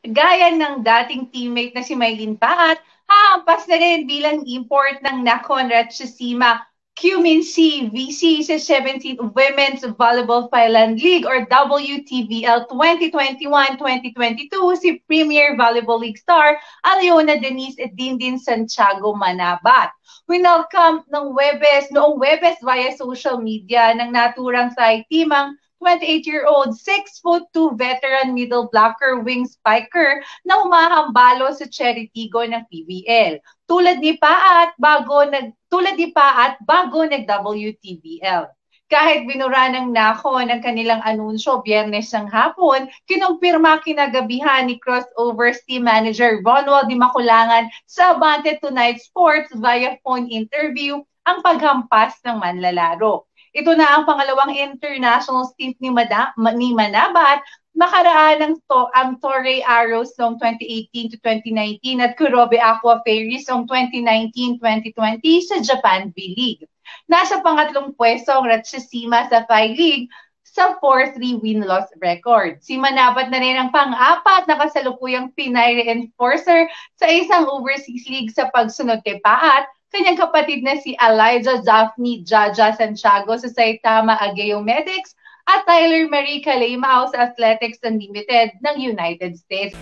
Gaya ng dating teammate na si Maylin Paat, hahampas na rin bilang import ng Nakhon Ratchasima QMINC VC sa 17th Women's Volleyball Thailand League or WTVL 2021-2022 si Premier Volleyball League star Aliona Denise Dindin Santiago Manabat. Winelcome noong Webes via social media ng naturang Thai team ang 28-year-old 6'2" veteran middle blocker wing spiker na humahambalo sa Cheritigo ng PBL. Tulad ni Paat bago nag-WTBL. Kahit binura ng Nakhon ang kanilang anunsyo Biyernes ng hapon, kinumpirma kinagabihan ni Crossovers team manager Ronald Di Maculangan sa Abante Tonight Sports via phone interview ang paghampas ng manlalaro. Ito na ang pangalawang international stint ni Manabat makaraan ang Torrey Arrows noong 2018 to 2019 at Kurobe Aqua Fairies noong 2019-2020 sa Japan V-League. Nasa pangatlong pwesto ang Ratchasima sa Thai League sa 4-3 win-loss record. Si Manabat na rin ang pang-apat na kasalukuyang Pinay reinforcer sa isang overseas league sa pagsunod kay Paat, kanyang kapatid na si Elijah Daphne Jaja Santiago sa Saitama Ageo Medics at Tyler Marie Calema sa Athletics Unlimited ng United States.